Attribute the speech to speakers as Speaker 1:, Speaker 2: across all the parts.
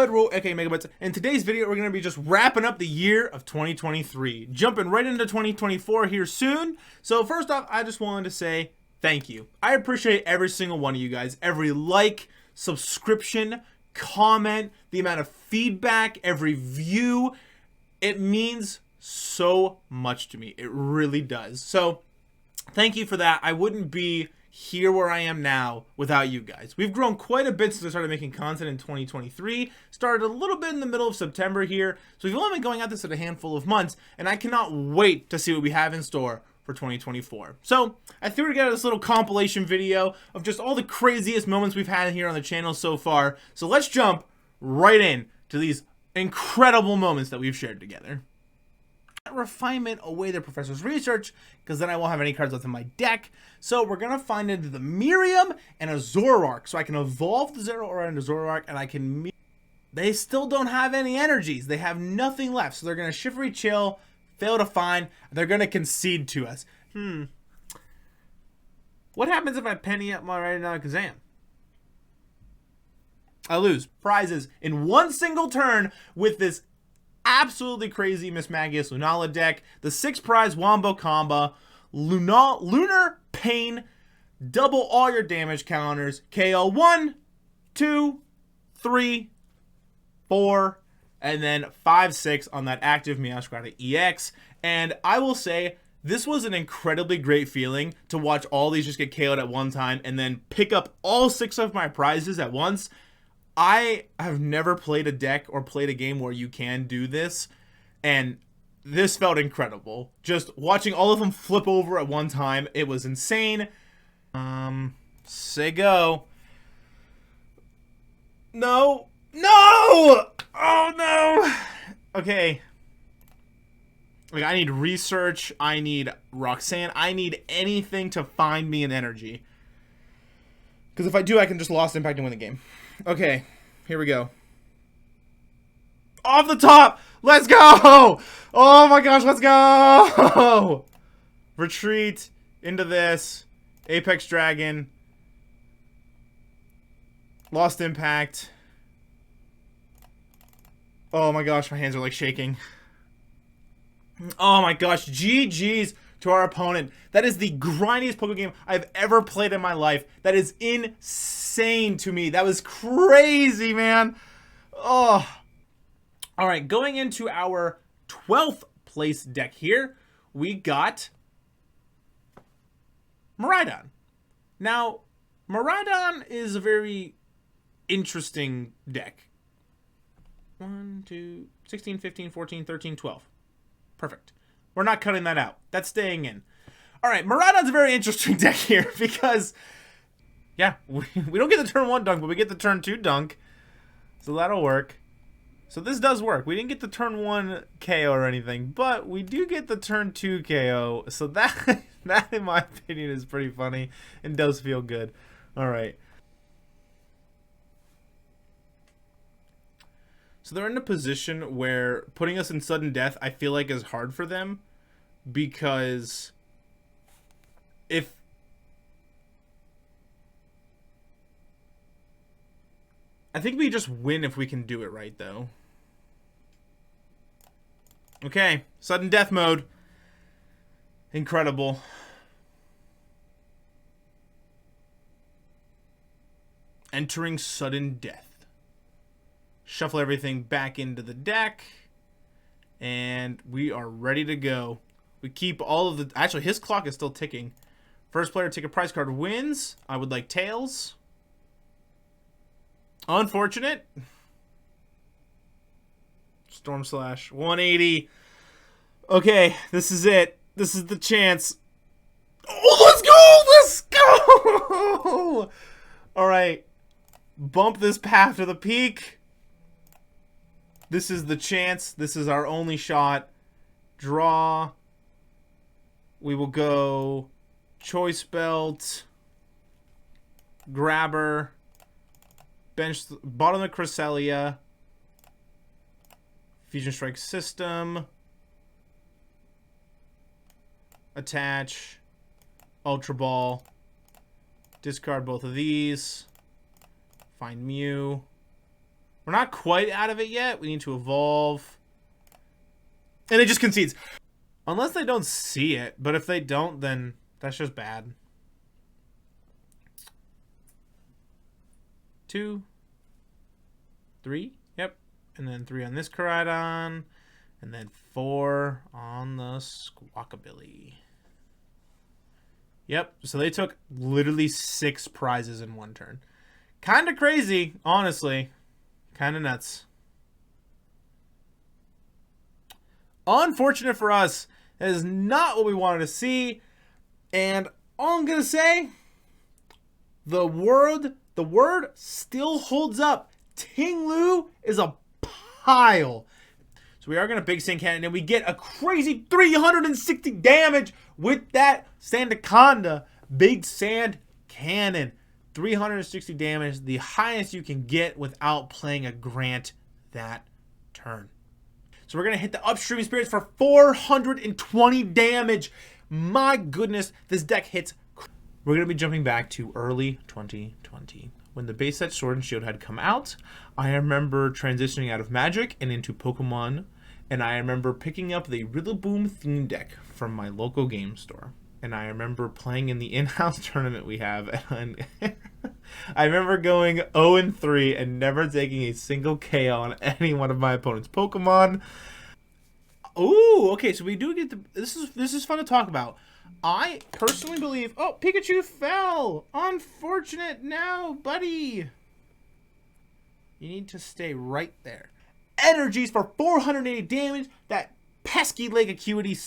Speaker 1: Lloyd, Ruhl, aka MegaBlitzz. In today's video, we're going to be just wrapping up the year of 2023. Jumping right into 2024 here soon. So first off, I just wanted to say thank you. I appreciate every single one of you guys. Every like, subscription, comment, the amount of feedback, every view. It means so much to me. It really does. So thank you for that. I wouldn't be here where I am now without you guys. We've grown quite a bit since I started making content in 2023. Started a little bit in the middle of September here. So we've only been going at this at a handful of months, and I cannot wait to see what we have in store for 2024. So I threw together this little compilation video of just all the craziest moments we've had here on the channel so far. So let's jump right in to these incredible moments that we've shared together. Refinement away the professor's research, because then I won't have any cards left in my deck. So we're gonna find into the Miriam and a Zoroark, so I can evolve the Zoroark into Zoroark, and I can. They still don't have any energies. They have nothing left, so they're gonna Shivery Chill, fail to find. They're gonna concede to us. What happens if I penny up my right now Kazam? I lose prizes in one single turn with this absolutely crazy Miss Magius Lunala deck. The 6 prize Wombo combo, Lunar Pain, double all your damage counters, KO 1, 2, 3, 4, and then 5, 6 on that active Meowscarada EX. And I will say, this was an incredibly great feeling to watch all these just get KO'd at one time and then pick up all 6 of my prizes at once. I have never played a deck or played a game where you can do this, and this felt incredible. Just watching all of them flip over at one time, it was insane. Say go. No! No! Oh no! Okay. Like, I need research, I need Roxanne, I need anything to find me an energy. Because if I do, I can just lost impact and win the game. Okay, here we go. Off the top! Let's go! Oh my gosh, let's go! Retreat into this. Apex Dragon. Lost impact. Oh my gosh, my hands are like shaking. Oh my gosh, GG's to our opponent. That is the grindiest Pokemon game I've ever played in my life. That is insane to me. That was crazy, man. Oh. All right, going into our 12th place deck here, we got Miraidon. Now, Miraidon is a very interesting deck. 1, 2, 16, 15, 14, 13, 12. Perfect. We're not cutting that out. That's staying in. All right, Miraidon's a very interesting deck here because, yeah, we don't get the turn 1 dunk, but we get the turn 2 dunk. So that'll work. So this does work. We didn't get the turn 1 KO or anything, but we do get the turn 2 KO. So that, in my opinion, is pretty funny and does feel good. All right. So they're in a position where putting us in sudden death, I feel like, is hard for them. Because if I think we just win if we can do it right, though. Okay, sudden death mode. Incredible. Entering sudden death. Shuffle everything back into the deck. And we are ready to go. We keep all of the... Actually, his clock is still ticking. First player to take a prize card wins. I would like Tails. Unfortunate. Storm Slash. 180. Okay, this is it. This is the chance. Oh, let's go! Let's go! Alright. Bump this path to the peak. This is the chance. This is our only shot. Draw. We will go Choice Belt, Grabber, bench, bottom of Cresselia, Fusion Strike System, attach, Ultra Ball, discard both of these, find Mew, We're not quite out of it yet. We need to evolve. And it just concedes. Unless they don't see it. But if they don't, then that's just bad. 2, 3. Yep. And then 3 on this Koraidon. And then 4 on the Squawkabilly. Yep. So they took literally 6 prizes in one turn. Kind of crazy, honestly. Kind of nuts. Unfortunate for us. That is not what we wanted to see. And all I'm going to say, the word still holds up. Ting Lu is a pile. So we are going to Big Sand Cannon, and we get a crazy 360 damage with that Sandaconda Big Sand Cannon. 360 damage, the highest you can get without playing a Grant that turn. So we're going to hit the Upstream Spirits for 420 damage. My goodness, this deck hits. We're going to be jumping back to early 2020. When the base set Sword and Shield had come out, I remember transitioning out of Magic and into Pokemon. And I remember picking up the Rillaboom theme deck from my local game store. And I remember playing in the in-house tournament we have. And I remember going 0-3 and never taking a single KO on any one of my opponent's Pokemon. Ooh, okay, so we do get the... This is fun to talk about. I personally believe... Oh, Pikachu fell! Unfortunate now, buddy! You need to stay right there. Energies for 480 damage. That pesky Leg Acuity...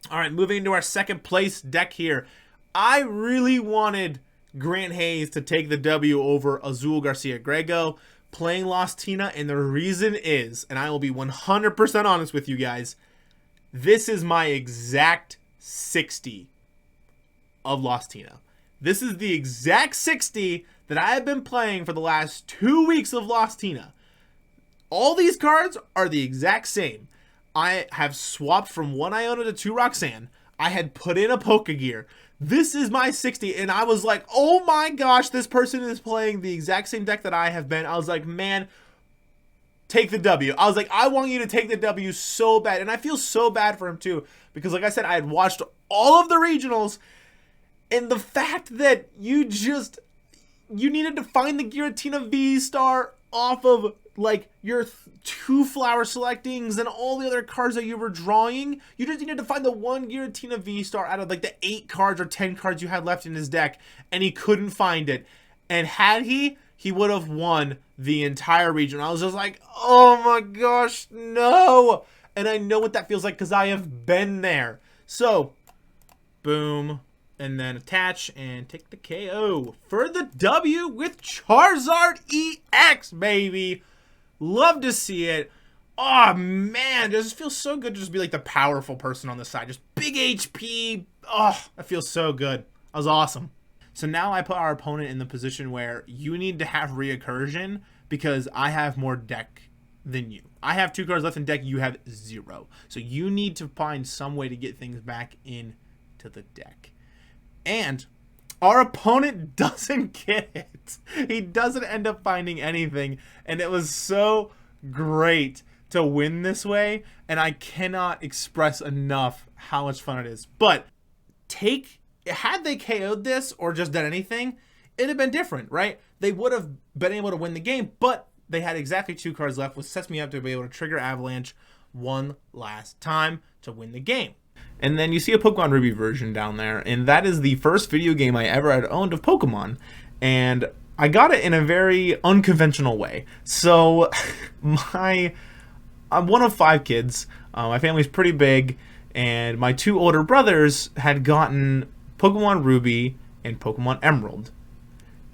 Speaker 1: Alright, moving into our second place deck here. I really wanted Grant Hayes to take the W over Azul Garcia Grego playing Lost Tina, and the reason is, and I will be 100% honest with you guys, this is my exact 60 of Lost Tina. This is the exact 60 that I have been playing for the last 2 weeks of Lost Tina. All these cards are the exact same. I have swapped from 1 Iona to 2 Roxanne. I had put in a Pokegear. This is my 60, and I was like, oh my gosh, this person is playing the exact same deck that I have been. I was like, man, take the W. I was like, I want you to take the W so bad. And I feel so bad for him too, because like I said, I had watched all of the regionals, and the fact that you needed to find the Giratina V-Star off of like your 2 flower selectings and all the other cards that you were drawing. You just needed to find the 1 Giratina V-Star out of like the 8 cards or 10 cards you had left in his deck, and he couldn't find it. And had he would have won the entire region. I was just like, oh my gosh, no. And I know what that feels like because I have been there. So, boom. And then attach and take the KO for the W with Charizard EX, baby. Love to see it. Oh, man. It just feels so good to just be like the powerful person on the side. Just big HP. Oh, that feels so good. That was awesome. So now I put our opponent in the position where you need to have reoccursion because I have more deck than you. I have 2 cards left in deck. You have 0. So you need to find some way to get things back into the deck. And our opponent doesn't get it. He doesn't end up finding anything. And it was so great to win this way. And I cannot express enough how much fun it is. But had they KO'd this or just done anything, it'd have been different, right? They would have been able to win the game. But they had exactly 2 cards left, which sets me up to be able to trigger Avalanche one last time to win the game. And then you see a Pokemon Ruby version down there, and that is the first video game I ever had owned of Pokemon, and I got it in a very unconventional way. So, I'm one of 5 kids, my family's pretty big, and my 2 older brothers had gotten Pokemon Ruby and Pokemon Emerald.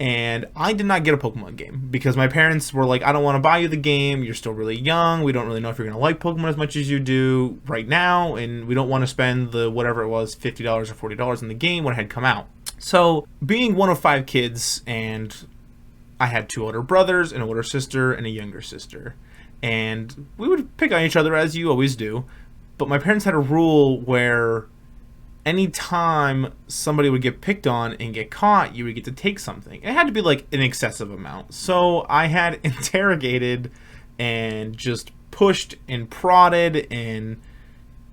Speaker 1: And I did not get a Pokemon game because my parents were like, I don't want to buy you the game. You're still really young. We don't really know if you're going to like Pokemon as much as you do right now. And we don't want to spend the whatever it was, $50 or $40 in the game when it had come out. So being one of 5 kids, and I had 2 older brothers, an older sister, and a younger sister. And we would pick on each other as you always do. But my parents had a rule where anytime somebody would get picked on and get caught, you would get to take something. It had to be like an excessive amount. So I had interrogated and just pushed and prodded and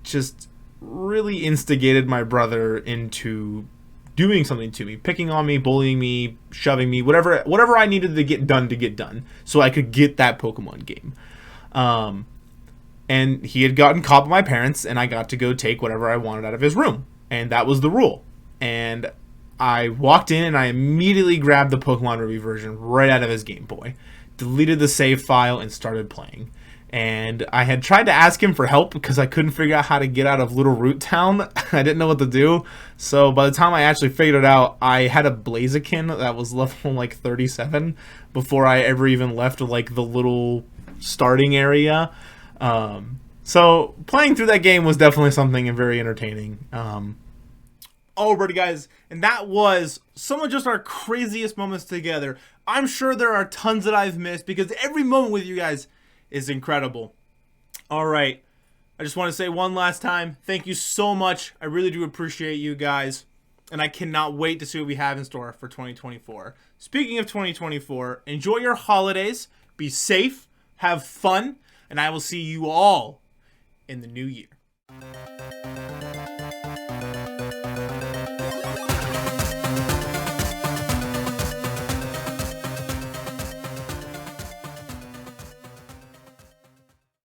Speaker 1: just really instigated my brother into doing something to me, picking on me, bullying me, shoving me, whatever I needed to get done so I could get that Pokemon game. And he had gotten caught by my parents, and I got to go take whatever I wanted out of his room. And that was the rule. And I walked in and I immediately grabbed the Pokemon Ruby version right out of his Game Boy, deleted the save file, and started playing. And I had tried to ask him for help because I couldn't figure out how to get out of Little Root Town. I didn't know what to do. So by the time I actually figured it out, I had a Blaziken that was level like 37 before I ever even left like the little starting area. So playing through that game was definitely something very entertaining. Alrighty, guys, and that was some of just our craziest moments together. I'm sure there are tons that I've missed because every moment with you guys is incredible. All right, I just want to say one last time, thank you so much. I really do appreciate you guys, and I cannot wait to see what we have in store for 2024. Speaking of 2024, enjoy your holidays, be safe, have fun, and I will see you all in the new year.